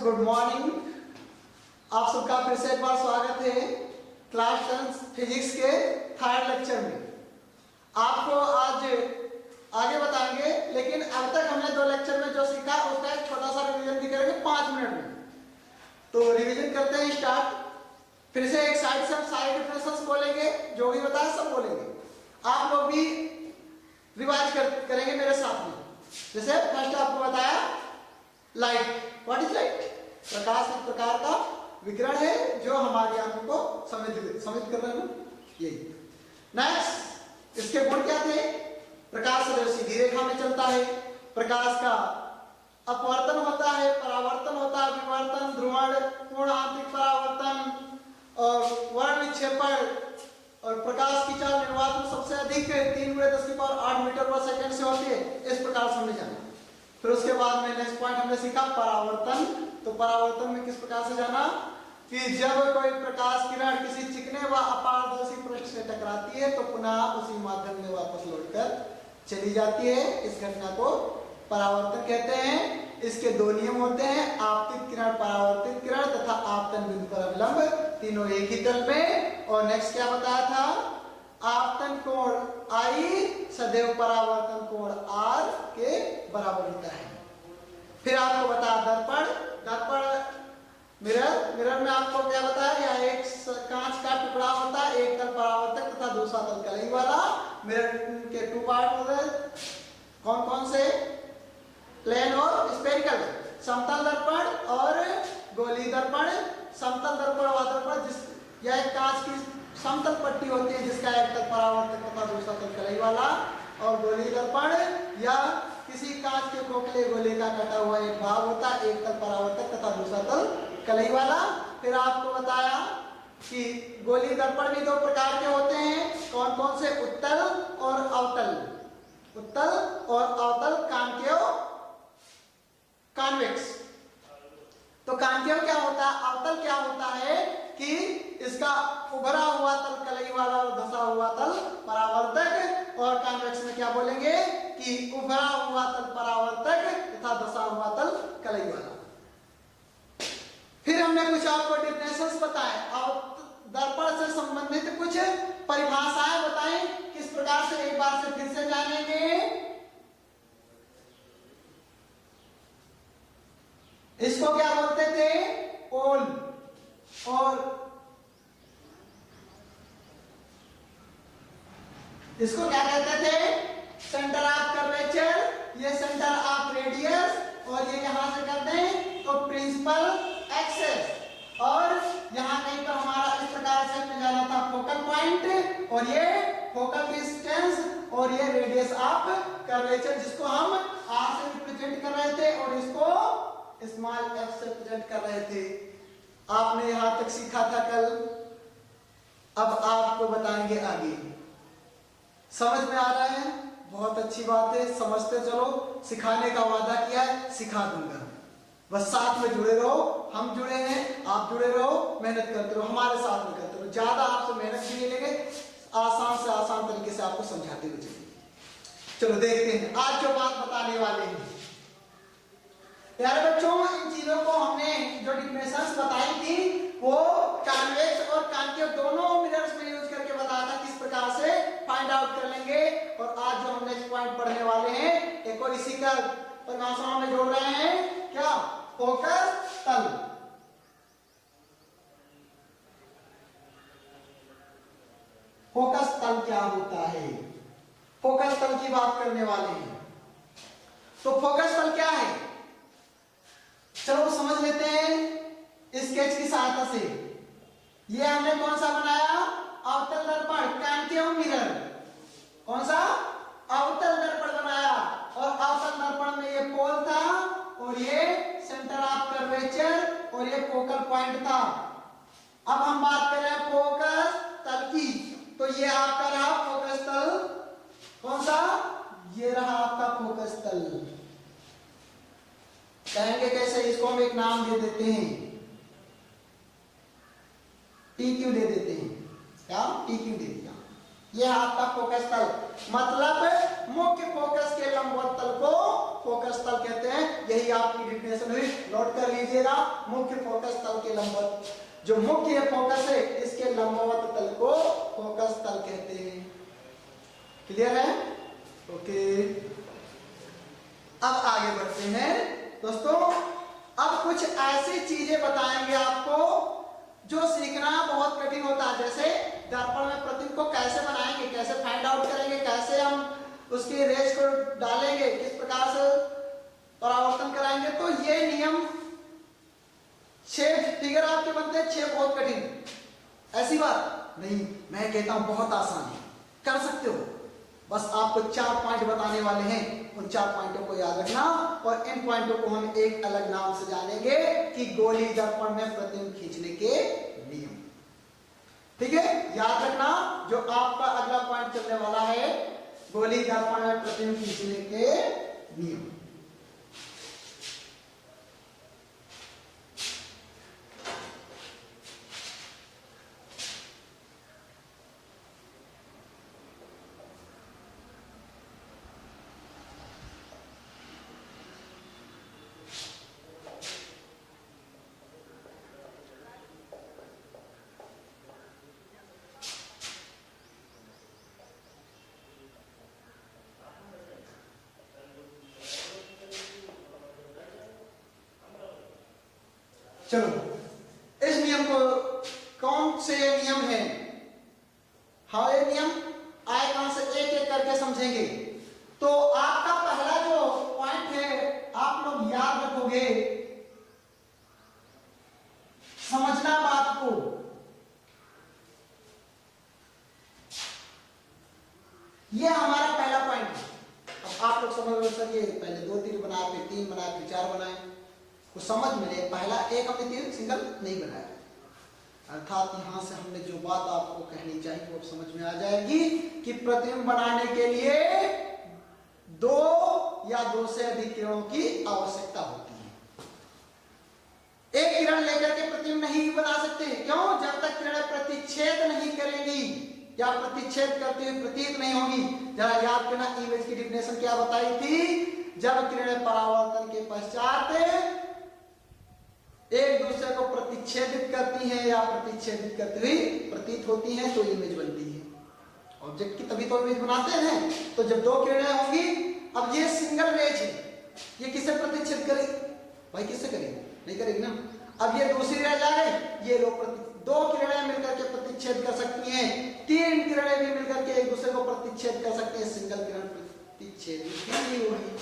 Good morning. आप सबका फिर से एक बार स्वागत है क्लास 10 फिजिक्स के थर्ड लेक्चर में। आपको आज आगे बताएंगे, लेकिन अब तक हमने 2 लेक्चर में जो सीखा उसका एक छोटा सा रिवीजन भी करेंगे 5 मिनट में। तो रिवीजन करते हैं स्टार्ट। फिर से एक साइड से हम सारे डिफरेंसेस बोलेंगे, जो भी बताया सब बोलेंगे। आप लोग भी रिवाइज करेंगे मेरे साथ में। जैसे फर्स्ट आपको बताया लाइट। What is light? प्रकाश एक प्रकार का विकिरण है जो हमारी आंखों को समझ कर रहे हैं यही। नेक्स्ट, इसके गुण क्या थे? प्रकाश सीधी रेखा में चलता है, प्रकाश का अपवर्तन होता है, परावर्तन होता है, विवर्तन, ध्रुवण, पूर्ण आंतरिक परावर्तन और वर्ण विक्षेपण। और प्रकाश की चाल निर्वात में सबसे अधिक 3×10⁸ मीटर पर सेकंड से होती है। इस प्रकार से हमने जाना। फिर उसके बाद में नेक्स्ट पॉइंट हमने सीखा परावर्तन। तो परावर्तन में किस प्रकार से जाना कि जब कोई प्रकाश किरण किसी चिकने व अपारदर्शी पृष्ठ से टकराती है तो पुनः उसी माध्यम में वापस लौटकर चली जाती है। इस घटना को परावर्तन कहते हैं। इसके 2 नियम होते हैं, आपतित किरण, परावर्तित किरण तथा आपतन बिंदु पर अवलंब, तीनों एक ही तल में। और नेक्स्ट क्या बताया था? आपतन कोण I सदैव परावर्तन कोण R के बराबर होता है। फिर आपको बताया दर्पण। दर्पण मिरर में आपको क्या बताया? यह एक कांच का टुकड़ा होता है, एक तल परावर्तक तथा दूसरा तल कलई वाला। मिरर के 2 पार्ट होते हैं। कौन कौन से? प्लेन और स्फेरिकल। समतल दर्पण और गोलीय दर्पण। समतल दर्पण व दर्पण यह एक कांच की समतल पट्टी होती है जिसका एक तल परावर्तक तथा दूसरा तल कलई वाला। और गोलीय दर्पण या किसी कांच के खोखले गोले का कटा हुआ एक भाग होता है, एक तल परावर्तक तथा दूसरा तल कलई वाला। फिर आपको बताया कि गोलीय दर्पण भी 2 प्रकार के होते हैं। कौन कौन से? उत्तल और अवतल। उत्तल और अवतल कॉन्केव, कॉन्वेक्स। तो कॉन्केव क्या होता है? अवतल क्या होता है कि इसका उभरा हुआ तल कलई वाला और धंसा हुआ तल परावर्तक। और कॉन्वेक्स में क्या बोलेंगे कि उभरा हुआ तल परावर्तक तथा धंसा हुआ तल कलई वाला। फिर हमने कुछ आपको डिफिनेशंस बताए और दर्पण से संबंधित कुछ परिभाषाएं बताएं। किस प्रकार से? एक बार से फिर से जानेंगे। इसको क्या बोलते थे? ओल। और इसको क्या कहते थे? सेंटर ऑफ कर्वेचर, ये सेंटर ऑफ रेडियस, और ये यहां से करते हैं तो प्रिंसिपल एक्सेस। और यहां कहीं पर हमारा इस प्रकार से हमने जाना था फोकल पॉइंट, और ये फोकल डिस्टेंस, और ये रेडियस ऑफ कर्वेचर जिसको हम R से रिप्रेजेंट कर रहे थे और इसको स्मॉल f से रिप्रेजेंट कर रहे थे। आपने यहां तक सीखा था कल। अब आपको बताएंगे आगे। समझ में आ रहा है? बहुत अच्छी बात है, समझते चलो। सिखाने का वादा किया है, सिखा दूंगा। बस साथ में जुड़े रहो। हम जुड़े हैं, आप जुड़े रहो, मेहनत करते रहो, हमारे साथ में करते रहो। ज्यादा आपसे मेहनत भी नहीं लेंगे, आसान से आसान तरीके से आपको समझाते हुए चलेंगे। चलो देखते हैं आज जो बात बताने वाले हैं। प्यारे बच्चों, इन चीजों को हमने जो डिफिनेशंस बताई थी वो कॉन्वेक्स और कॉन्केव दोनों मिरर्स में यूज करके बताया था। किस प्रकार से फाइंड आउट कर लेंगे। और आज जो हम नेक्स्ट पॉइंट पढ़ने वाले हैं एक और इसी का परिभाषा में जोड़ रहे हैं। क्या? फोकस तल। फोकस तल क्या होता है? फोकस तल की बात करने वाले हैं। तो फोकस तल क्या है? चलो समझ लेते हैं स्केच की सहायता से। ये हमने कौन सा बनाया? अवतल दर्पण, कॉन्केव मिरर। कौन सा? अवतल दर्पण बनाया। और अवतल दर्पण में ये पोल था और ये सेंटर ऑफ कर्वेचर और ये फोकल पॉइंट था। अब हम बात कर रहे हैं फोकस तल की। तो ये आपका रहा फोकस तल। कौन सा? ये रहा आपका फोकस तल। कहेंगे कैसे? इसको हम एक नाम दे देते हैं, TQ दे देते हैं। क्या? TQ दे दिया। ये आपका फोकस तल, मतलब मुख्य फोकस के लंबवत तल को फोकस तल कहते हैं। यही आपकी डेफिनेशन हुई, नोट कर लीजिएगा। मुख्य फोकस तल के लंबवत, जो मुख्य फोकस है इसके लंबवत तल को फोकस तल कहते हैं। क्लियर है? ओके, अब आगे बढ़ते हैं दोस्तों। अब कुछ ऐसी चीजें बताएंगे आपको जो सीखना बहुत कठिन होता है। जैसे दर्पण में प्रतिबिंब को कैसे बनाएंगे, कैसे फाइंड आउट करेंगे, कैसे हम उसकी रेस को डालेंगे, किस प्रकार से परावर्तन कराएंगे। तो ये नियम 6 फिगर आपके बनते हैं, 6 बहुत कठिन, ऐसी बात नहीं। मैं कहता हूं बहुत आसान है, कर सकते हो। बस आपको 4 पॉइंट बताने वाले हैं, उन 4 पॉइंटों को याद रखना। और इन पॉइंटों को हम एक अलग नाम से जानेंगे कि गोली दर्पण में प्रतिबिंब खींचने के नियम। ठीक है, याद रखना। जो आपका अगला पॉइंट चलने वाला है, गोली दर्पण में प्रतिबिंब खींचने के नियम। चलो, इस नियम को, कौन से नियम है, हाँ ये नियम आए कहां से, एक एक करके समझेंगे। तो आपका पहला जो पॉइंट है, आप लोग याद रखोगे, समझना बात को। ये हमारा पहला पॉइंट है। अब आप लोग समझ लो सर, ये पहले 2 तीर बनाए, फिर 3 बनाए, फिर 4 बनाए, कुछ समझ में नहीं। पहला एक हमने तीर सिंगल नहीं बनाया, अर्थात यहां से हमने जो बात आपको कहनी चाहिए वो समझ में आ जाएगी कि प्रतिबिंब बनाने के लिए 2 या 2 से अधिक किरणों की आवश्यकता होती है। एक किरण लेकर के प्रतिबिंब नहीं बना सकते। क्यों? जब तक किरणें प्रतिच्छेद नहीं करेंगी या प्रतिच्छेद करती हुई प्रतीत नहीं होगी। जरा याद करना, इमेज की डेफिनेशन क्या बताई थी? जब किरणें परावर्तन के पश्चात एक दूसरे को प्रतिच्छेदित करती हैं या प्रतिच्छेदित करती हुई प्रतीत होती हैं तो इमेज बनती है। ऑब्जेक्ट की तभी तो इमेज बनाते हैं। तो जब 2 किरणें होंगी, अब ये सिंगल रेज है, ये किससे प्रतिच्छेद करेगी भाई? किससे करेगी? नहीं करेगी ना। अब ये दूसरी रेज आ गई, ये लोग 2 किरणें मिलकर के प्रतिच्छेद कर सकती हैं, 3 किरणें भी मिलकर के एक दूसरे को प्रतिच्छेद कर सकती हैं, सिंगल किरण प्रतिच्छेदित नहीं होगी।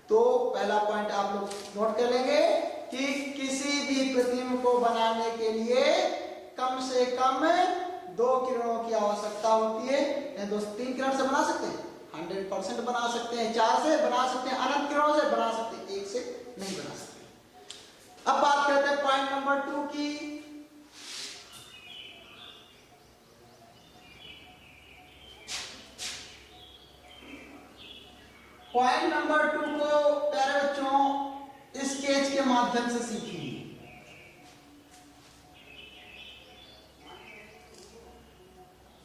तो पहला पॉइंट आप लोग नोट कर लेंगे कि किसी भी प्रतिबिंब को बनाने के लिए कम से कम 2 किरणों की आवश्यकता होती है। 3 किरण से बना सकते हैं, 100% बना सकते हैं, 4 से बना सकते हैं, अनंत किरणों से बना सकते हैं, 1 से नहीं बना सकते। अब बात करते हैं पॉइंट नंबर 2 की। पॉइंट नंबर 2 को प्यारे बच्चों स्केच के माध्यम से सीखिए।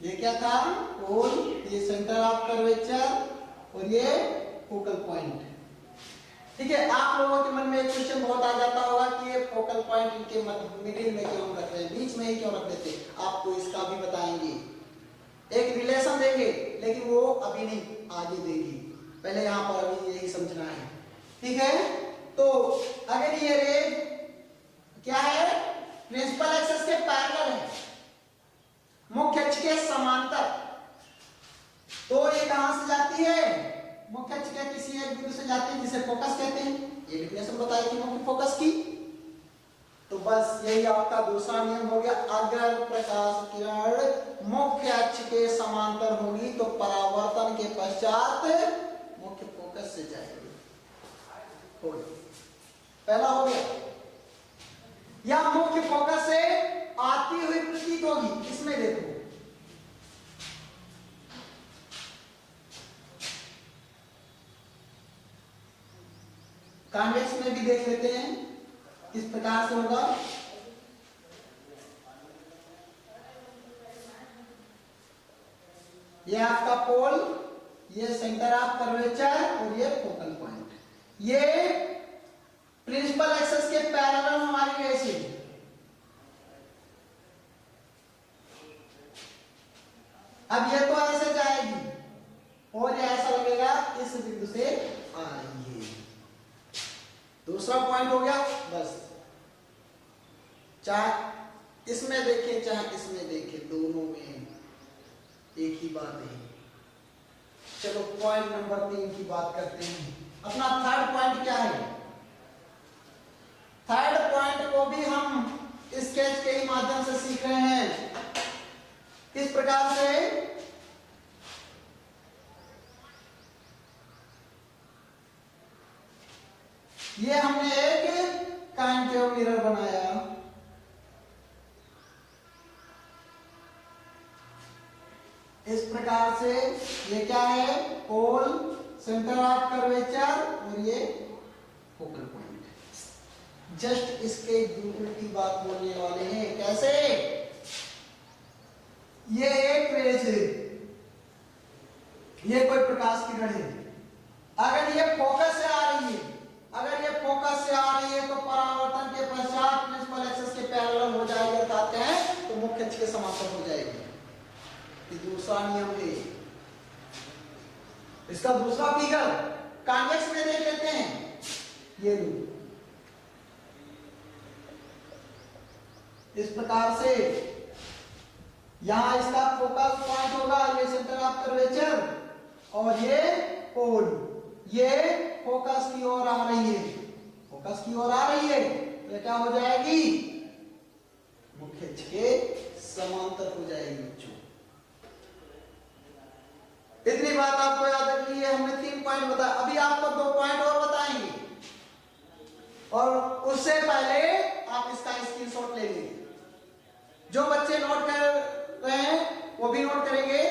ये क्या था? कोण, ये सेंटर ऑफ कर्वेचर और ये फोकल पॉइंट। ठीक है, आप लोगों के मन में एक क्वेश्चन बहुत आ जाता होगा कि ये फोकल पॉइंट इनके मिडिल में क्यों रख रहे हैं, बीच में ही क्यों रख देते? आपको इसका भी बताएंगे, एक रिलेशन देंगे, लेकिन वो अभी नहीं, आगे देगी। पहले यहाँ पर अभी यही समझना है। ठीक है, तो अगर ये रेज क्या है? प्रिंसिपल एक्सिस के पैरेलल है, मुख्य अक्ष के समांतर, तो ये कहां से जाती है? मुख्य अक्ष के किसी एक बिंदु से जाती है जिसे फोकस कहते हैं। ये डेफिनेशन बताई थी मुख्य फोकस की। तो बस यही आपका दूसरा नियम हो गया। अगर प्रकाश किरण मुख्य अक्ष के समांतर होगी तो परावर्तन के पश्चात मुख्य फोकस से जाएगी। हो गया, पहला हो गया। या मुख्य फोकस से आती हुई प्रतीत होगी, इसमें देखो कॉन्वेक्स में भी देख लेते हैं किस प्रकार से होगा। ये आपका पोल, ये सेंटर ऑफ कर्वेचर और ये फोकल पॉइंट। ये प्रिंसिपल एक्सिस के पैरेलल हमारी रेस है। अब ये तो ऐसे जाएगी और ये ऐसा लगेगा इस बिंदु से आ रही है। दूसरा पॉइंट हो गया। बस चाहे इसमें देखें चाहे इसमें देखें, दोनों में एक ही बात है। चलो पॉइंट नंबर 3 की बात करते हैं। अपना थर्ड पॉइंट क्या है? थर्ड पॉइंट को भी हम स्केच के ही माध्यम से सीख रहे हैं। किस प्रकार से? ये हमने एक कॉन्केव मिरर बनाया। इस प्रकार से ये क्या है? पोल, सेंटर ऑफ कर्वेचर और ये फोकल पॉइंट। जस्ट इसके उल्टी बात बोलने वाले हैं। कैसे? ये एक रेज है, ये कोई प्रकाश किरण है। अगर ये फोकस से आ रही है, अगर ये फोकस से आ रही है तो परावर्तन के पश्चात प्रिंसिपल एक्सिस के पैरेलल हो जाएगी, अर्थात है तो मुख्य अक्ष के समांतर हो जाएगी। ये दूसरा नियम है। इसका दूसरा फिगर कॉन्वेक्स में देख लेते हैं। ये इस प्रकार से यहां इसका फोकस पॉइंट होगा, ये सेंटर ऑफ कर्वेचर और ये पोल, ये फोकस की ओर आ रही है, फोकस की ओर आ रही है। ये क्या हो जाएगी? मुख्य अक्ष के समांतर हो जाएगी बच्चों। इतनी बात आपको याद रखनी है। हमने 3 पॉइंट बताया, अभी आपको 2 पॉइंट और बताएंगे और उससे पहले आप इसका स्क्रीनशॉट ले लीजिए। जो बच्चे नोट कर रहे हैं वो भी नोट करेंगे,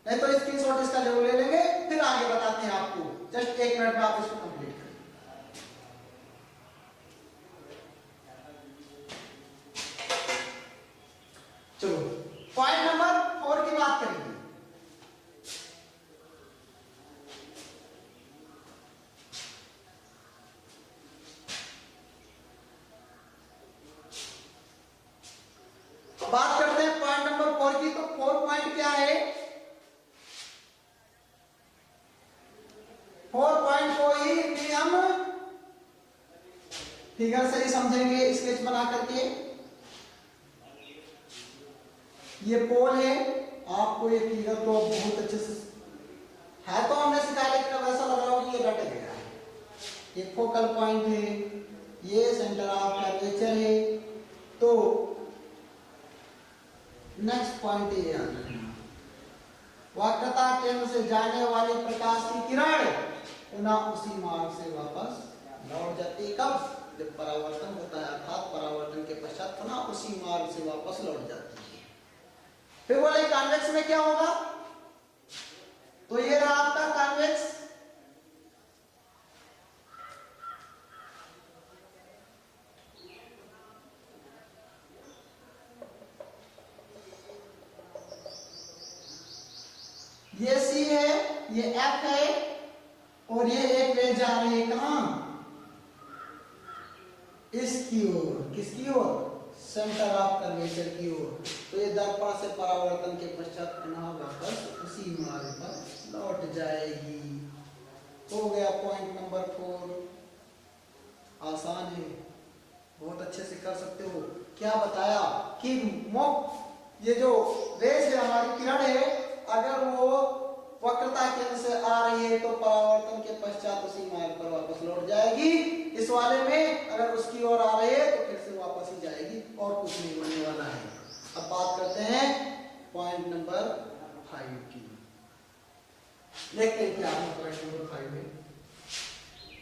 नहीं तो स्क्रीनशॉट इसका जरूर ले लेंगे, फिर आगे बताते हैं आपको। जस्ट 1 मिनट में आप इसको कंप्लीट करें। चलो पॉइंट नंबर 4 की बात करेंगे। बात करते हैं पॉइंट नंबर 4 की। तो 4 पॉइंट क्या है? 4 पॉइंट को ही हम फिगर से ही समझेंगे, स्केच बना करके। ये पोल है, आपको ये फिगर तो बहुत अच्छे से है तो हमने सिखाया, लेकिन अब ऐसा लग रहा हो कि ये रट गया है। ये फोकल पॉइंट है, ये सेंटर ऑफ कर्वेचर है। तो नेक्स्ट पॉइंट ये याद रखना, वक्रता केंद्र से जाने वाले प्रकाश की किरण पुनः उसी मार्ग से वापस लौट जाती है। कब? जब परावर्तन होता है, अर्थात परावर्तन के पश्चात पुनः उसी मार्ग से वापस लौट जाती है। फिर बोले कॉन्वेक्स में क्या होगा? तो ये रहा आपका कॉन्वेक्स। ये सी है, ये एफ है और ये एक रेज जा रही है कहां? इसकी ओर। किसकी ओर? सेंटर ऑफ कर्वेचर की ओर। तो ये दर्पण से परावर्तन के पश्चात पुनः वापस उसी मार्ग पर लौट जाएगी। हो गया पॉइंट नंबर 4। आसान है, बहुत अच्छे से कर सकते हो। क्या बताया कि ये जो रेज है, हमारी किरण है, अगर वो वक्रता केंद्र से आ रही है तो परावर्तन के पश्चात उसी मार्ग पर वापस लौट जाएगी। इस वाले में अगर उसकी ओर आ रही है तो फिर से वापस ही जाएगी और कुछ नहीं होने वाला है। अब बात करते हैं पॉइंट नंबर 5 की। देखते हैं क्या पॉइंट नंबर 5 है।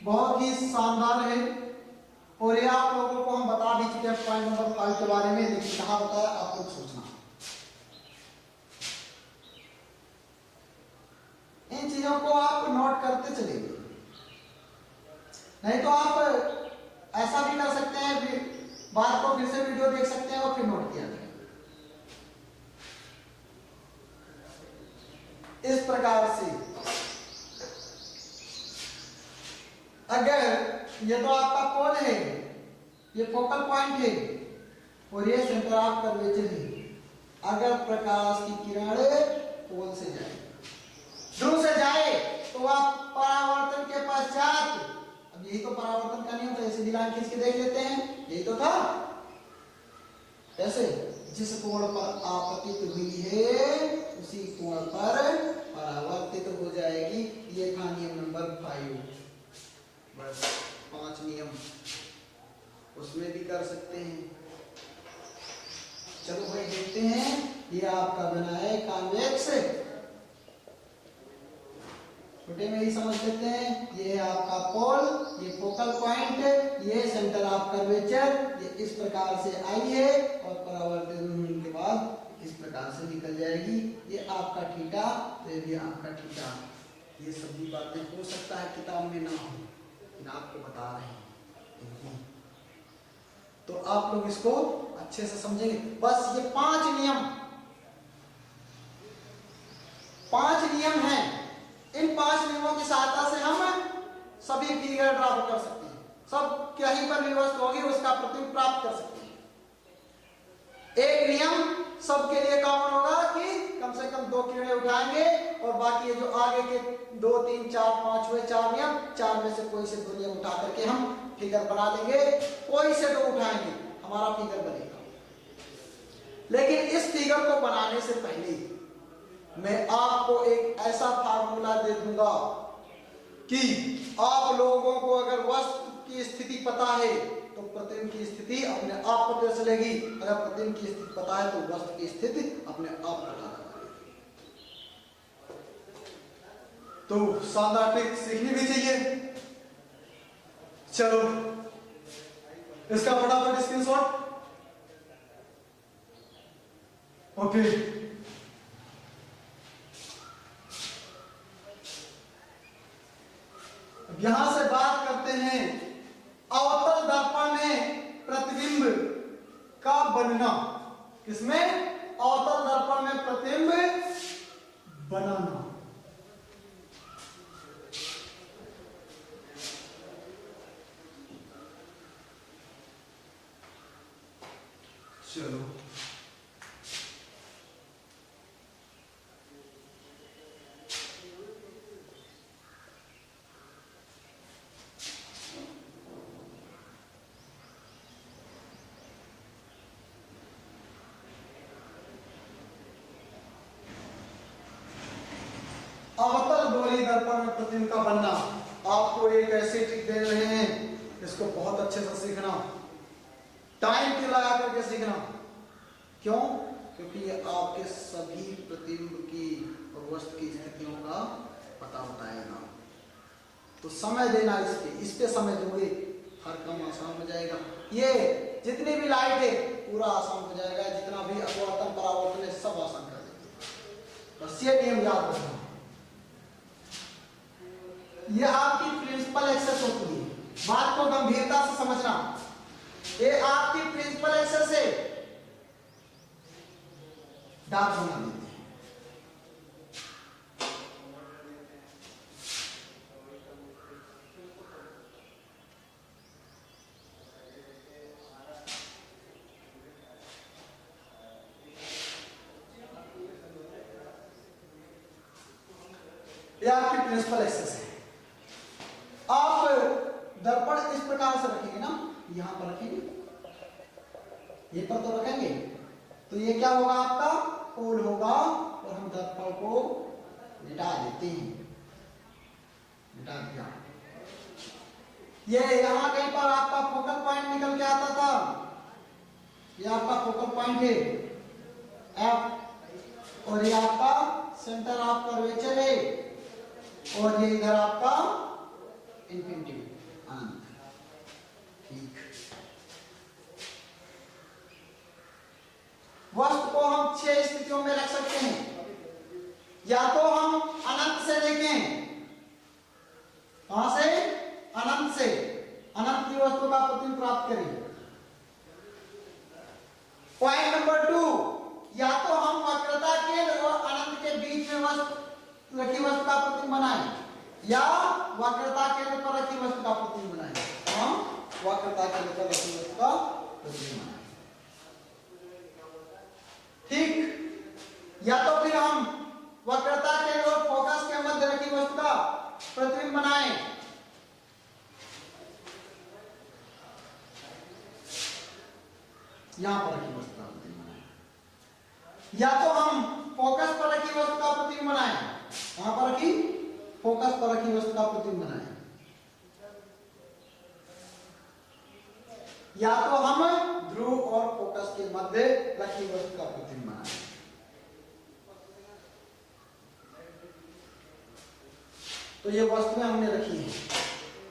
बहुत ही शानदार है और ये आप लोगों को हम बता भी चुके हैं पॉइंट नंबर 5 के बारे में, लेकिन कहां बताया आप लोग सोचना। इन चीजों को आप नोट करते चलेंगे, नहीं तो आप ऐसा भी कर सकते हैं, फिर बात को फिर से वीडियो देख सकते हैं और फिर नोट किया जाए। इस प्रकार से अगर ये तो आपका पोल है, ये फोकल पॉइंट है और ये सेंटर ऑफ कर्वेचर है। अगर प्रकाश की किरण पोल से जाए, ध्रुव से जाए, तो आप परावर्तन के पश्चात, अब यही तो परावर्तन का नियम था, ऐसे लाइन खींच के देख लेते हैं, यही तो था। ऐसे जिस कोण पर आपतित हुई है उसी कोण पर परावर्तित हो जाएगी। ये था नियम नंबर 5। बस 5 नियम उसमें भी कर सकते हैं। चलो भाई देखते हैं, ये आपका बना है कॉन्वेक्स, छोटे में ही समझ लेते हैं। ये है आपका पोल, ये फोकल पॉइंट, ये सेंटर ऑफ कर्वेचर, ये इस प्रकार से आई है और परावर्तित होने के बाद इस प्रकार से निकल जाएगी। ये आपका थीटा, तो ये भी आपका थीटा। ये सब भी बातें हो सकता है किताब में ना हो, लेकिन आपको बता रहे हैं, तो आप लोग इसको अच्छे से समझेंगे। बस ये 5 नियम हैं। इन 5 नियमों की सहायता से हम सभी फिगर ड्रा कर सकते हैं। सब कहीं पर भी वस्तु होगी उसका प्रतिबिंब प्राप्त कर सकते हैं। एक नियम सबके लिए कॉमन होगा कि कम से कम 2 किरणें उठाएंगे और बाकी ये जो आगे के 2, 3, 4, 5 हुए 4 नियम, 4 में से कोई से 2 नियम उठा करके हम फिगर बना लेंगे। कोई से 2 उठाएंगे, हमारा फिगर बनेगा। लेकिन इस फिगर को बनाने से पहले मैं आपको एक ऐसा फार्मूला दे दूंगा कि आप लोगों को अगर वस्तु की स्थिति पता है तो प्रतिबिंब की स्थिति अपने आप पता चलेगी। अगर प्रतिबिंब की स्थिति पता है तो वस्तु की स्थिति अपने आप पता चलेगी। तो शानदार ट्रिक सीखनी भी चाहिए। चलो इसका फटाफट स्क्रीनशॉट। ओके, यहां से बात करते हैं अवतल दर्पण में प्रतिबिंब का बनना। किसमें? अवतल दर्पण में प्रतिबिंब बनाना। चलो अवतल गोली दर्पण में प्रतिबिंब का बनना। आपको एक ऐसी ट्रिक दे रहे हैं, इसको बहुत अच्छे से सीखना, टाइम की लगा करके सीखना। क्यों? क्योंकि ये आपके सभी प्रतिबिंब की और वस्तु की स्थितियों का पता बताएगा। तो समय देना इस पे समय दोगे, हर काम आसान हो जाएगा। ये जितनी भी लाइट है पूरा आसान हो जाएगा, जितना भी अपवर्तन परावर्तन है सब आसान कर देंगे। बस ये नियम याद रखना। ये आपकी प्रिंसिपल एक्सेस होती है, बात को गंभीरता से समझना। ये आपकी प्रिंसिपल एक्सेस है, डार्क बना देते हैं। ये आपकी प्रिंसिपल एक्सेस है। आप दर्पण इस प्रकार से रखेंगे ना, यहां पर रखेंगे, ये पर तो रखेंगे, तो ये क्या होगा? आपका पोल होगा और हम दर्पण को मिटा देते हैं। मिटा दिया। ये यहां कहीं पर आपका फोकल पॉइंट निकल के आता था, ये आपका फोकल पॉइंट है F, और ये आपका सेंटर ऑफ कर्वेचर है, और ये इधर आपका इन्फिनिटी अनंत। ठीक, वस्तु को हम 6 स्थितियों में रख सकते हैं। या तो हम अनंत से देखें, कहां से? अनंत से, अनंत की वस्तु का प्रतिबिंब प्राप्त करें। पॉइंट नंबर 2, या तो हम वक्रता केंद्र और अनंत के बीच में वस्तु या वक्रता केंद्र पर रखी वस्तु का प्रतिबिंब बनाएंगे। हम वक्रता केंद्र पर रखी वस्तु का प्रतिबिंब बनाएंगे। ठीक, या तो फिर हम वक्रता केंद्र और फोकस के मध्य रखी वस्तु का प्रतिबिंब बनाएं। यहां पर रखी वस्तु का प्रतिबिंब बनाएं, या तो हम फोकस पर रखी वस्तु का प्रतिबिंब बनाएं। कहां पर रखी? फोकस पर रखी वस्तु का प्रतिबिंब बनाएं, या तो हम ध्रुव और फोकस के मध्य रखी वस्तु का प्रतिबिंब बनाएं। तो ये वस्तुएं हमने रखी हैं।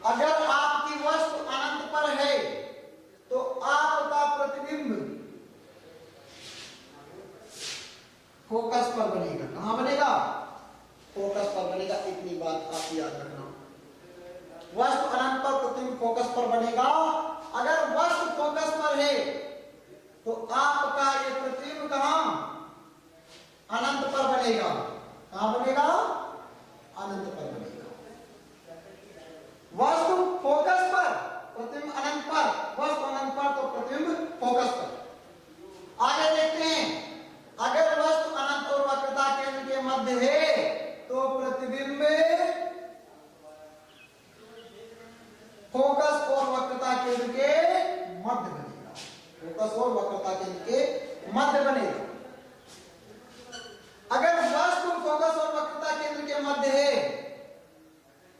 अगर आपकी वस्तु अनंत पर है तो आपका प्रतिबिंब फोकस पर बनेगा। कहां बनेगा? फोकस पर बनेगा। इतनी बात आप याद रखना, वस्तु अनंत पर प्रतिबिंब फोकस पर बनेगा। अगर वस्तु फोकस पर है तो आपका ये प्रतिबिंब कहां? अनंत पर बनेगा। कहां बनेगा? अनंत पर बनेगा। वस्तु फोकस पर, प्रतिबिंब अनंत पर। वस्तु अनंत पर तो प्रतिबिंब फोकस पर। आगे देखते हैं, अगर वस्तु अनंत और वक्रता केंद्र के मध्य है तो प्रतिबिंब फोकस और वक्रता केंद्र के मध्य बनेगा। फोकस और वक्रता केंद्र के मध्य बनेगा। अगर वस्तु फोकस और वक्रता केंद्र के मध्य है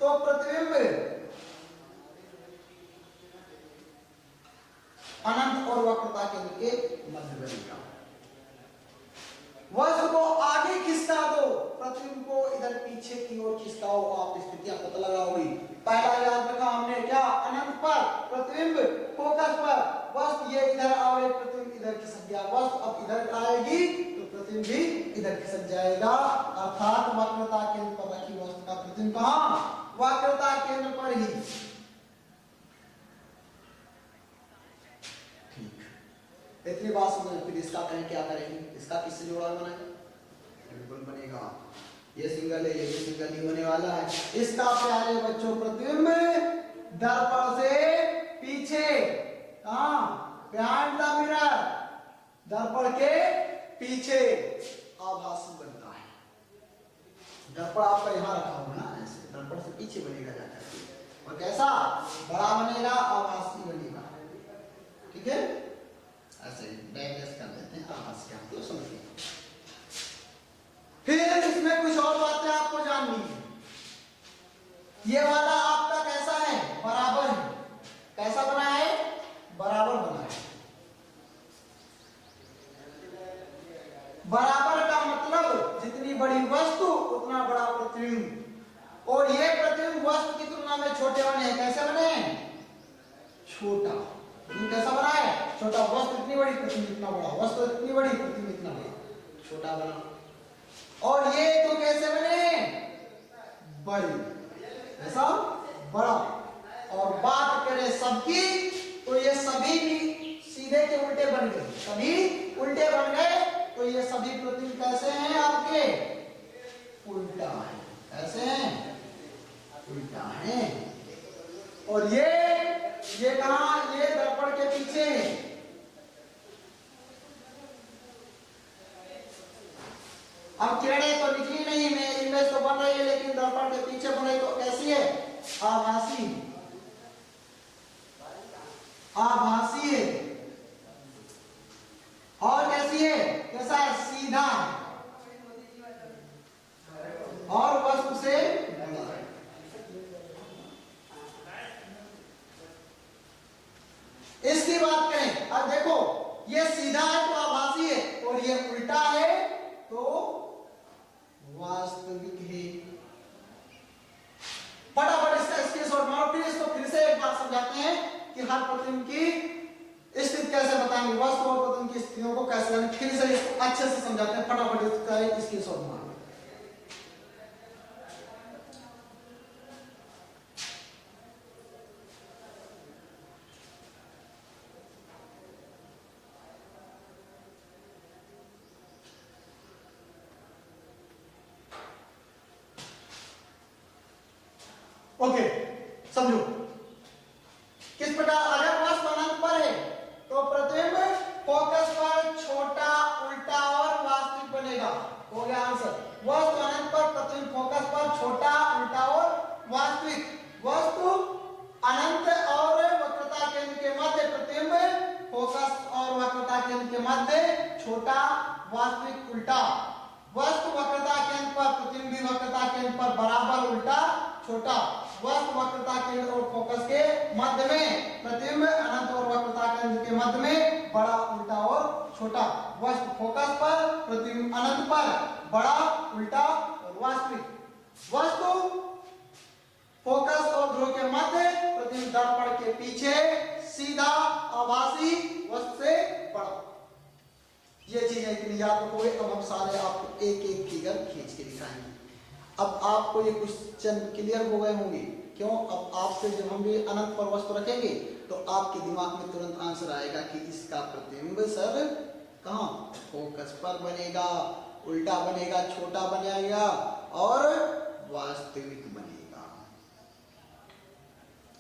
तो प्रतिबिंब अनंत और वक्रता केंद्र के मध्य बनेगा। वस्तु को आगे खिसका दो, प्रतिबिंब को इधर पीछे की ओर खिसकाओ, आप स्थितियां पता लगाओगे। पहला याद रखा हमने क्या? अनंत पर प्रतिबिंब फोकस पर। वस्तु ये इधर आए, प्रतिबिंब इधर खिसक गया। वस्तु अब इधर आएगी तो प्रतिबिंब भी इधर खिसक जाएगा। अर्थात वक्रता केंद्र पर रखी वस्तु का प्रतिबिंब कहां? वक्रता केंद्र पर ही। इतनी बात समझ। फिर इसका कहें क्या करेंगे? इसका किससे जोड़ा बनाएंगे? बिल्कुल बनेगा। ये सिंगल है, ये भी सिंगल ही होने वाला है। इसका प्यारे बच्चों प्रतिबिंब दर्पण से पीछे, कहां? बिहाइंड द मिरर, दर्पण के पीछे आभासी बनता है। दर्पण आपका यहां रखा होगा ना, ऐसे दर्पण से पीछे बनेगा जाकर और कैसा? बड़ा बनेगा, आभासी बनेगा। ठीक है, ऐसे डाइजेस्ट कर लेते हैं। आभास क्या मतलब समझिए। फिर इसमें कुछ और बातें आपको जाननी है। ये वाला आपका कैसा है? बराबर है। कैसा बना है? बराबर बना है। बराबर का मतलब जितनी बड़ी वस्तु उतना बड़ा प्रतिबिंब, और ये प्रतिबिंब वस्तु की तुलना में छोटे बने हैं। कैसे बने? छोटा। कैसा बना है? छोटा। वस्तु इतनी बड़ी, प्रतिबिंब इतना बड़ा। वस्तु इतनी बड़ी, प्रतिबिंब इतना बड़ा। छोटा बना। और ये तो कैसे बने? बड़ी। ऐसा बड़ा। और बात करें सबकी तो ये सभी भी सीधे के उल्टे बन गए। सभी उल्टे बन गए तो ये सभी प्रतिबिंब कैसे हैं आपके? उल्टा है। कैसे हैं? उल्टा है। और ये कहां? ये दर्पण के पीछे है। अब किरणें तो निकली नहीं, मैं इमेज तो बन रही है लेकिन दर्पण के पीछे बन रही, तो कैसी है? आभासी। आभासी है। और कैसी है? कैसा है? सीधा। और वस्तु से बड़ा। इसकी बात करें, अब देखो ये सीधा है तो आभासी है, और ये उल्टा है तो वास्तविक है। फटाफट इसका स्क्रीनशॉट मारो। फिर इसको फिर से एक बार समझाते हैं कि हर प्रतिबिंब की स्थिति कैसे बताएंगे, वस्तु और प्रतिबिंब की स्थितियों को कैसे, फिर से इसको अच्छे से समझाते हैं। फटाफट इसका स्क्रीनशॉट मारो। ओके, समझो किस प्रकार, अगर वस्तु अनंत पर है तो प्रतिबिंब फोकस पर छोटा, उल्टा और वास्तविक बनेगा। हो गया आंसर। वस्तु अनंत पर प्रतिबिंब फोकस पर छोटा, उल्टा और वास्तविक। वस्तु अनंत और वक्रता केंद्र के मध्य प्रतिबिंब फोकस और वक्रता केंद्र के मध्य छोटा, वास्तविक उल्टा। वस्तु वक्रता केंद्र पर प्रतिबिंब वक्रता केंद्र पर बराबर, उल्टा, छोटा। वस्तु वक्रता केंद्र और फोकस के मध्य में प्रतिबिंब अनंत और वक्रता केंद्र के मध्य में बड़ा, उल्टा और छोटा। वस्तु फोकस पर प्रतिबिंब अनंत पर बड़ा, उल्टा और वास्तविक। वस्तु फोकस और ध्रुव के मध्य प्रतिबिंब दर्पण के पीछे सीधा, आभासी वस्तु से बड़ा। ये चीज है कि याद रखोगे। अब हम सारे आपको एक एक फिगर खींच के दिखाएंगे। अब आपको ये क्वेश्चन क्लियर हो गए होंगे। क्यों? अब आपसे जब हम भी अनंत पर वस्तु रखेंगे तो आपके दिमाग में तुरंत आंसर आएगा कि इसका प्रतिबिंब सर कहाँ, फोकस पर बनेगा, उल्टा बनेगा, छोटा बनेगा और वास्तविक बनेगा।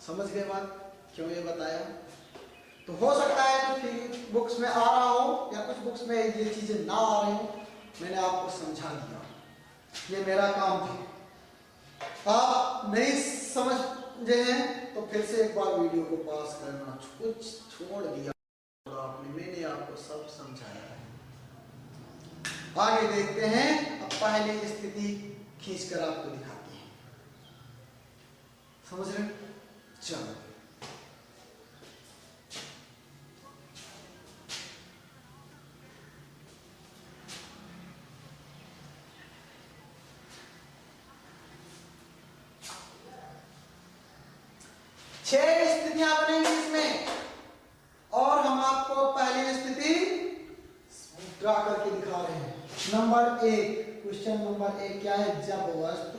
समझ गए बात? क्यों ये बताया? तो हो सकता है कुछ बुक्स में आ रहा हो या कुछ बुक्स में ये चीजें ना आ रही हो, मैंने आपको समझा दिया। ये मेरा काम था। आप नहीं समझे हैं तो फिर से एक बार वीडियो को पॉज करना। कुछ छोड़ दिया आपने, मैंने आपको सब समझाया है। आगे देखते हैं। अब पहली स्थिति खींचकर आपको दिखाते हैं। समझ रहे? चलो, छह स्थितियां बनेंगी इसमें और हम आपको पहली स्थिति ड्रा करके दिखा रहे हैं। नंबर एक, क्वेश्चन नंबर एक क्या है? जब वस्तु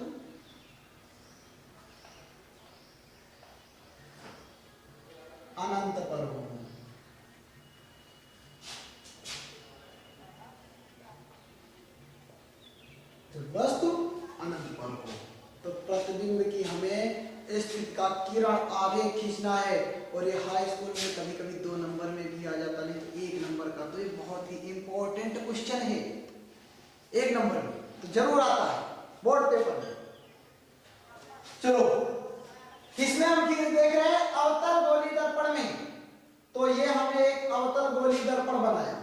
अनंत पर हो। जब वस्तु अनंत पर हो तो प्रतिबिंब की हमें स्थिति का किरण आगे खींचना है। और ये हाई स्कूल में कभी कभी 2 नंबर में भी आ जाता, नहीं तो 1 नंबर का। तो ये बहुत ही इंपॉर्टेंट क्वेश्चन है। 1 नंबर में तो जरूर आता है बोर्ड पेपर में। चलो, इसमें हम देख रहे हैं अवतल गोली दर्पण में। तो ये हमने एक अवतल गोली दर्पण बनाया।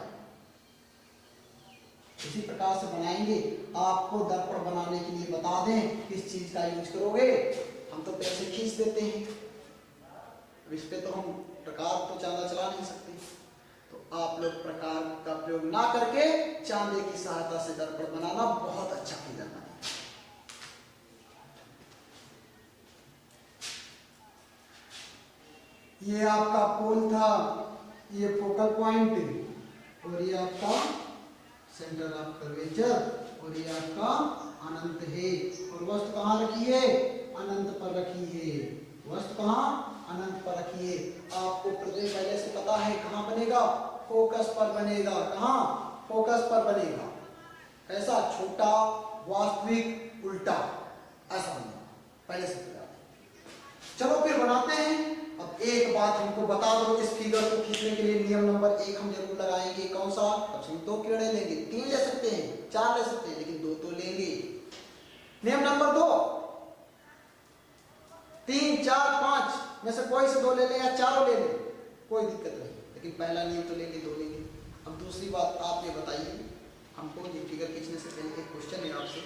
इसी प्रकार से बनाएंगे। आपको दर्पण बनाने के लिए बता दें किस चीज का यूज करोगे। हम तो पैसे खींच देते हैं, अब इस पे तो हम प्रकार तो ज्यादा चला नहीं सकते। तो आप लोग प्रकार का प्रयोग ना करके चांदी की सहायता से दर्पण बनाना, बहुत अच्छा फिगर बनेगा। ये आपका पोल था, ये फोकल पॉइंट और ये आपका सेंटर ऑफ कर्वेचर और ये आपका अनंत है। और वस्तु कहाँ रखी है? अनंत पर रखी है। वस्तु कहाँ? अनंत पर रखी है। आपको प्रतिबिंब पहले से पता है कहाँ बनेगा? फोकस पर बनेगा। कहाँ? फोकस पर बनेगा। कैसा? छोटा, वास्तविक, उल्टा, ऐसा बनेगा, पहले से पता है। चलो फिर बनाते हैं। अब एक बात हमको बता दो, इस फिगर को खींचने के लिए नियम नंबर 1 हम जरूर लगाएंगे। कौन सा? सबसे 2 किरणें लेंगे। 3 ले सकते हैं, 4 ले सकते हैं, लेकिन 2 तो लेंगे। नियम नंबर 2, 3, 4, 5 में से कोई से 2 ले लें या चारों ले लें, कोई दिक्कत नहीं, लेकिन पहला नियम तो लेंगे, 2 लेंगे। अब दूसरी बात आप ये बताइए, हमको ये फिगर खींचने से पहले एक क्वेश्चन है आपसे।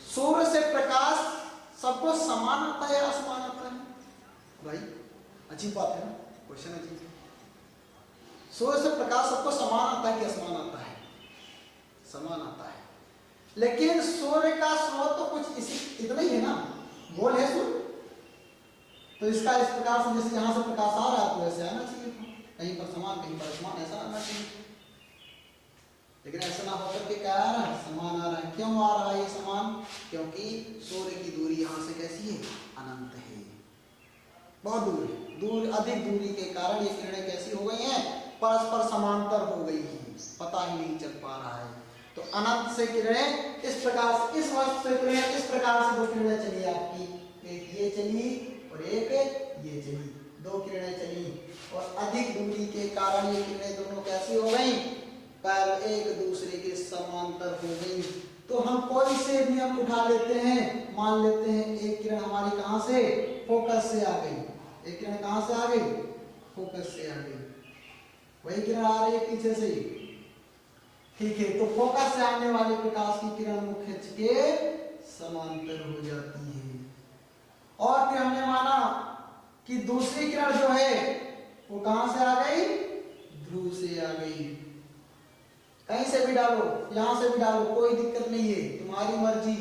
सूर्य से प्रकाश सबको समान आता है या असमान आता है? भाई अजीब बात है ना, क्वेश्चन अजीब है। सूर्य से प्रकाश सबको समान आता है कि असमान आता है? समान आता है। लेकिन सूर्य का स्रोत तो कुछ इसी इतना ही है ना, गोल है सूर्य। तो इसका इस प्रकार से जैसे यहाँ से प्रकाश आ रहा है तो ऐसे आना चाहिए था, कहीं पर समान कहीं पर असमान, ऐसा आना चाहिए। लेकिन ऐसा ना होकर के क्या आ रहा है? समान आ रहा है। क्यों आ रहा है ये समान? क्योंकि सूर्य की दूरी यहाँ से कैसी है? अनंत है, बहुत दूर है। दूर, अधिक दूरी के कारण ये किरणें कैसी हो गई हैं? परस्पर समांतर हो गई हैं, पता ही नहीं चल पा रहा है। तो अनंत से किरणें इस प्रकार से इस वस्तु से किरणें इस प्रकार से दो किरणें चली आपकी, एक ये चली और एक ये चली, दो किरणें चली और अधिक दूरी के कारण ये किरणें दोनों कैसी हो गई, पर एक दूसरे के समांतर हो गई। तो हम कोई से नियम उठा लेते हैं, मान लेते हैं एक किरण हमारी कहां से, फोकस से आ गई, एक किरण कहां से आ गई, फोकस से आ गई, वही किरण आ रही है पीछे से, ठीक है। तो फोकस से आने वाले प्रकाश की किरण मुख्य अक्ष के समांतर हो जाती है। और फिर हमने माना कि दूसरी किरण जो है वो कहां से आ गई, ध्रुव से आ गई, कहीं से भी डालो, यहां से भी डालो, कोई दिक्कत नहीं है, तुम्हारी मर्जी।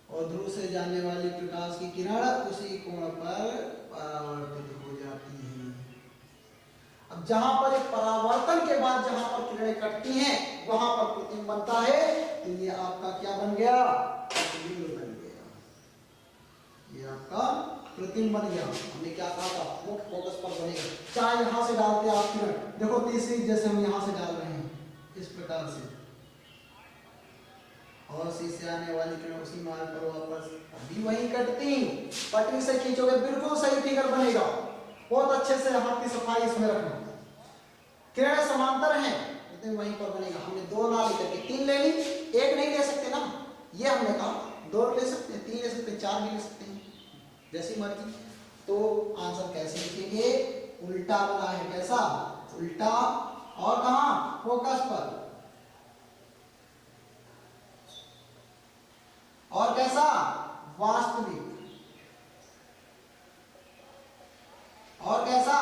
और ध्रुव से जाने वाली प्रकाश की किरण उसी कोण पर परावर्तित हो जाती है। अब जहां पर एक परावर्तन के बाद जहां पर किरणें कटती हैं वहां पर प्रतिबिंब बनता है, तो ये आपका क्या बन गया, प्रतिबिंब बन गया, ये आपका प्रतिबिंब बन गया। हमने क्या कहा था, मुख्य फोकस पर बनेगा, चाहे यहां से डालते आप किरण, देखो तीसरी जैसे हम यहां से डाल रहे हैं इस प्रकार से, और सी से आने वाली किरण उसी मार्ग पर वापस अभी वहीं कटती, पटरी से खींचोगे बिल्कुल सही फिगर बनेगा। बहुत अच्छे से हाथ की सफाई इसमें रखना, किरणें समांतर हैं लेकिन वहीं पर बनेगा। हमने दो ना लेकर के तीन ले ली, एक नहीं ले सकते ना, ये हमने कहा दो ले सकते हैं, तीन ले सकते हैं, चार भी ले सकते हैं, जैसी मर्जी। तो आंसर कैसे लिखेंगे, उल्टा बना है, कैसा उल्टा, और कहां, फोकस पर, और कैसा वास्तविक, और कैसा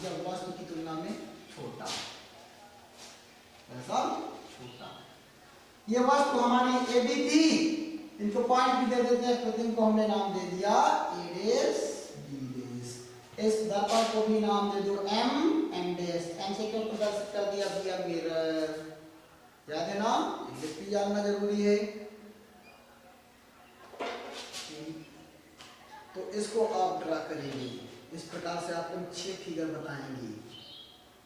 जब वस्तु की तुलना में छोटा, कैसा छोटा। ये वस्तु हमारी ए बी थी, इनको पॉइंट भी दे देते हैं, प्रतिबिंब को हमने नाम दे दिया ए डेस बी डेस, इस दर्पण को भी नाम दे दो एम डेस, एम से क्यों प्रदर्शित कर दिया, दिया मिरर, याद है ना, ये भी जानना जरूरी है। तो इसको आप ड्रा करेंगे इस प्रकार से, आपको 6 फिगर बताएंगे,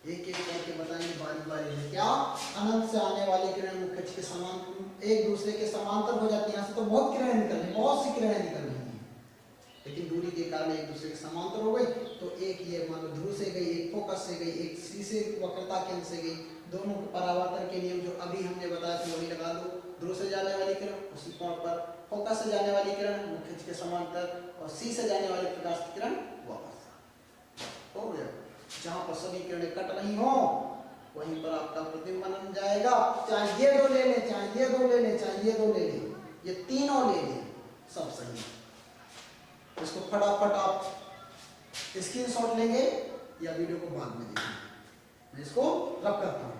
एक एक करके बताएंगे बारी बारी में। क्या, अनंत से आने वाली किरणें मुख्य अक्ष के समांतर एक दूसरे के समांतर हो जाती है, यहाँ से तो बहुत किरणें निकल रही, बहुत सी किरणें निकल रही हैं, लेकिन दूरी के कारण एक दूसरे के समांतर हो गई। तो एक ये मान लो ध्रुव से गई, एक फोकस से गई, एक सी से वक्रता केंद्र से गई, दोनों के परावर्तन के नियम जो अभी हमने बताया थे वही लगा दो, ध्रुव से जाने वाली किरण उसी कोण पर, फोकस से जाने वाली किरण मुख्य अक्ष के समांतर, और सी से जाने वाली प्रकाश की किरण वापस हो गया। जहां पर सभी किरणें कट रही हो वहीं पर आपका प्रतिबिंब बन जाएगा। चाहे ये दो ले लें, चाहे ये दो ले लें, चाहे ये दो ले लें, ये तीनों ले लें, सब सही। इसको फटाफट आप स्क्रीनशॉट लेंगे या वीडियो को बाद में देखेंगे, मैं इसको रब करता हूं।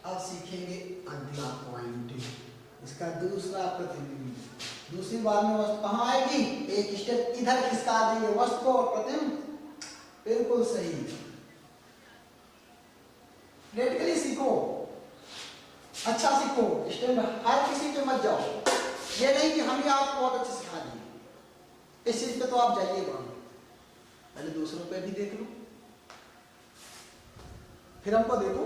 अब सीखेंगे अगला पॉइंट, इसका दूसरा प्रतिबिंब। दूसरी बार में वस्तु कहां आएगी, एक स्टेप इधर खिसका देंगे वस्तु को और प्रतिबिंब बिल्कुल सही। प्रैक्टिकली सीखो, अच्छा सीखो, स्टैंड हर किसी पे मत जाओ, ये नहीं कि हम ही आपको बहुत अच्छे सिखा दिए, इस चीज पे तो आप जाइएगा, पहले दूसरों पे भी देख लो, फिर हमको देखो,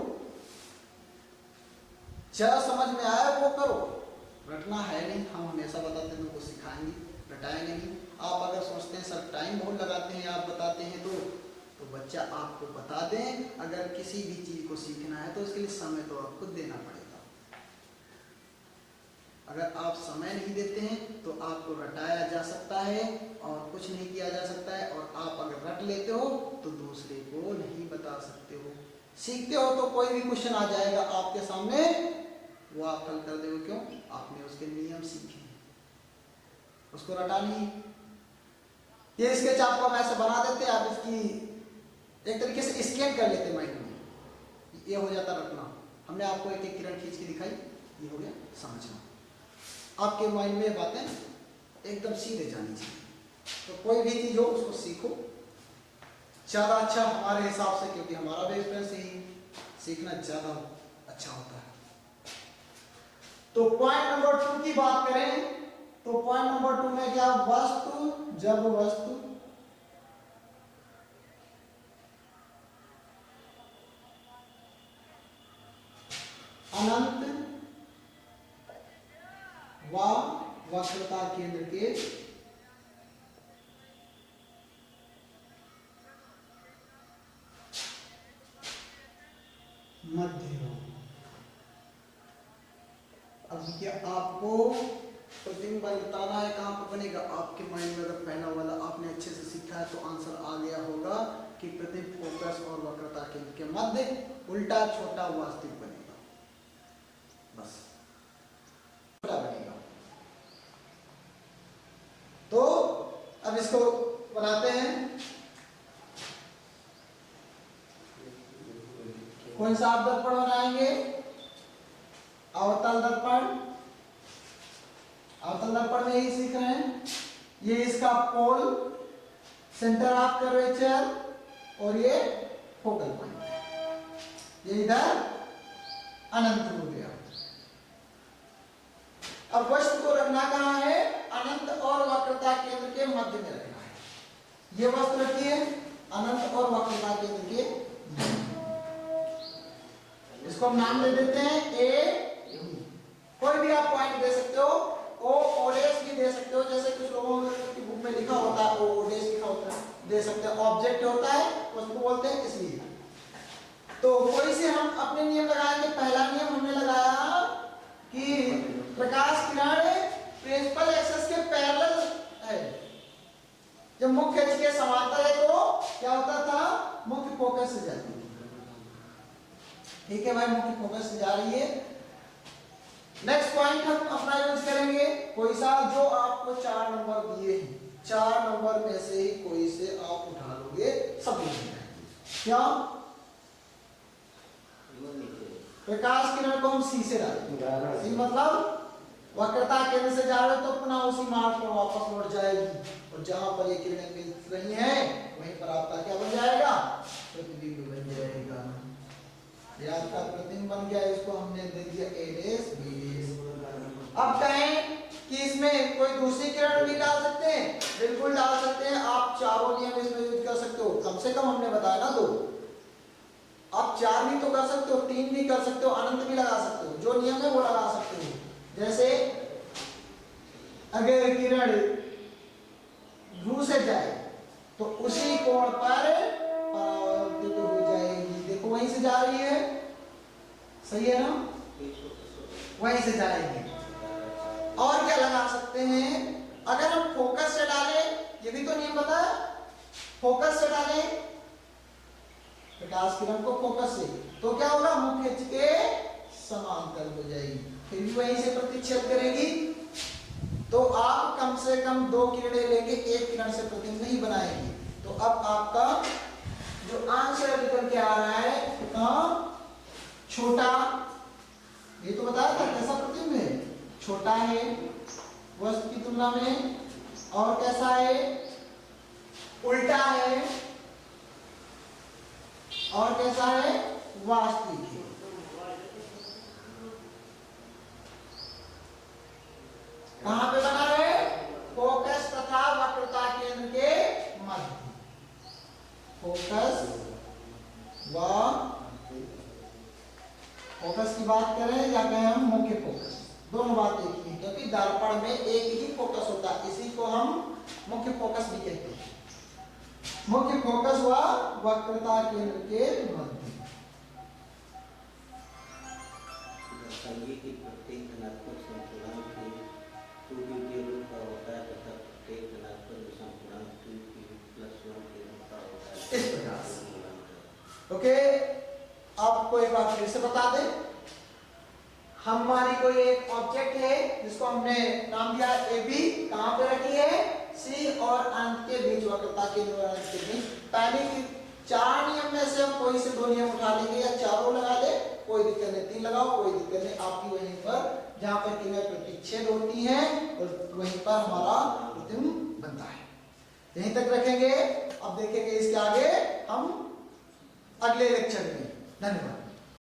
क्या समझ में आया वो करो, रटना है नहीं। हम हमेशा बताते हैं तुमको सिखाएंगे, रटाएंगे नहीं। आप अगर सोचते हैं सर टाइम बहुत लगाते हैं, आप बताते हैं तो बच्चा आपको बता दें, अगर किसी भी चीज को सीखना है तो उसके लिए समय तो आपको देना पड़ेगा। अगर आप समय नहीं देते हैं तो आपको रटाया जा सकता है और कुछ नहीं किया जा सकता है, और आप अगर रट लेते हो तो दूसरे को नहीं बता सकते हो। सीखते हो तो कोई भी क्वेश्चन आ जाएगा आपके सामने, वो आप हल कर दोगे, क्यों, आपने उसके नियम सीखे, उसको रटा नहीं। ये स्केच आपको हम ऐसे बना देते हैं, आप इसकी एक तरीके से स्कैन कर लेते माइंड में, ये हो जाता रटना। हमने आपको एक एक किरण खींच के दिखाई, ये हो गया समझना। आपके माइंड में बातें एकदम सीधे जानी चाहिए। तो कोई भी चीज हो उसको सीखो, ज्यादा अच्छा हमारे हिसाब से, क्योंकि हमारा भी एक्सपीरियंस ही सीखना ज्यादा अच्छा होता है। तो पॉइंट नंबर 2 की बात करें तो पॉइंट नंबर 2 में क्या, वस्तु, जब वस्तु अनंत वक्रता केंद्र के मध्य हो। अब ये आपको प्रतिबिंब बताना है, कहाँ पर बनेगा आपके माइंड में। अगर पहला वाला आपने अच्छे से सीखा है तो आंसर आ गया होगा कि प्रतिबिंब फोकस और वक्रता केंद्र के मध्य उल्टा छोटा वास्तविक बनेगा, बस छोटा बनेगा। तो अब इसको बनाते हैं। कौन सा आप दर्पण बनाएंगे? अवतल दर्पण। अवतल दर्पण में यही सीख रहे हैं। ये इसका पोल, सेंटर ऑफ कर्वेचर और ये फोकल पॉइंट। ये इधर अनंत हो गया। अब वस्तु को रखना कहाँ है? अनंत और वक्रता केंद्र के मध्य में रखना है। ये वस्तु रखिए अनंत और वक्रता केंद्र के मध्य। इसको हम नाम दे देते हैं ए। कोई भी आप पॉइंट दे सकते हो, ओ ओडेस भी दे सकते हो, जैसे कुछ लोगों की बुक में लिखा होता है ओ ओडेस लिखा होता है, दे सकते हो। ऑब्जेक्ट होता है उसको बोलते हैं इसलिए। तो कोई से हम अपने नियम लगाएंगे। पहला नियम हमने लगाया कि प्रकाश किरण प्रिंसिपल एक्सिस के पैरेलल है। जब मुख्य अक्ष के समांतर है तो क्या होता था? मुख्य फोकस से जाती है। ठीक है भाई, मुख्य फोकस से जा रही है। नेक्स्ट पॉइंट हम अपना यूज करेंगे कोई सा, जो आपको 4 नंबर दिए हैं, 4 नंबर में से ही कोई से आप उठा लोगे, सब मिल जाएंगे। क्या? प्रकाश किरण को हम सी से डालेंगे। सी मतलब वक्रता केंद्र से जा रहे तो पुनः उसी मार्ग पर वापस लौट जाएगी और जहां पर ये किरणें मिल रही हैं वहीं पर आपका क्या बन जाएगा? प्रतिबिंब बन जाएगा। ये आपका प्रतिबिंब बन गया। इसको हमने दे दिया ए डेश बी डेश। अब कहें कि इसमें कोई दूसरी किरण भी डाल सकते हैं, बिल्कुल डाल सकते हैं। आप चारों नियम इसमें यूज कर सकते हो। कम से कम हमने बताया ना 2। आप 4 भी तो कर सकते हो, 3 भी कर सकते हो, अनंत भी लगा सकते हो। जो नियम है वो लगा सकते हो। जैसे अगर किरण ध्रुव से जाए तो उसी कोण पर परावर्तित हो जाएगी। देखो वहीं से जा रही है, सही है ना? वहीं से जाएगी। और क्या लगा सकते हैं? अगर हम फोकस से डालें, ये भी तो नियम बताया, फोकस से डालें प्रकाश किरण को फोकस से, तो क्या होगा? मुख्य अक्ष के समांतर हो जाएगी, फिर भी वहीं से प्रतिच्छेद करेगी। तो आप कम से कम 2 किरणें लेंगे, एक किरण से प्रतिबिंब नहीं बनाएंगे। तो अब आपका जो आंसर निकल के आ रहा है छोटा, ये तो बताया था कैसा प्रतिबिंब है, छोटा है वस्तु की तुलना में, और कैसा है? उल्टा है, और कैसा है? वास्तविक है। कहां पे बना है? फोकस तथा वक्रता केंद्र के मध्य। फोकस व फोकस की बात करें या कहें हम मुख्य फोकस, दोनों बात एक ही, क्योंकि दर्पण में एक ही फोकस होता है, इसी को हम मुख्य फोकस भी कहते हैं। मुख्य फोकस व वक्रता केंद्र के मध्य। की प्रत्येक धनात्मक संतुलन के 2b के रूप का होता है तथा प्रत्येक धनात्मक संतुलन 2p + 1 के रूप का होता है। इस प्रकार ओके। आपको एक बात फिर से बता दें, हमारी कोई एक ऑब्जेक्ट है जिसको हमने नाम दिया ए बी, कहां पे रखी है? सी और अंत के बीच, वक्रता केंद्र और अंत के बीच। पहले की 4 नियम में से हम कोई से 2 नियम उठा लेंगे या चारों लगा ले, कोई दिक्कत नहीं, 3 लगाओ कोई दिक्कत नहीं। आपकी वहीं पर जहां पर किरणें प्रतिच्छेद होती हैं और वहीं पर हमारा प्रतिबिंब बनता है। यहीं तक रखेंगे। अब देखेंगे इसके आगे हम अगले लेक्चर में। धन्यवाद।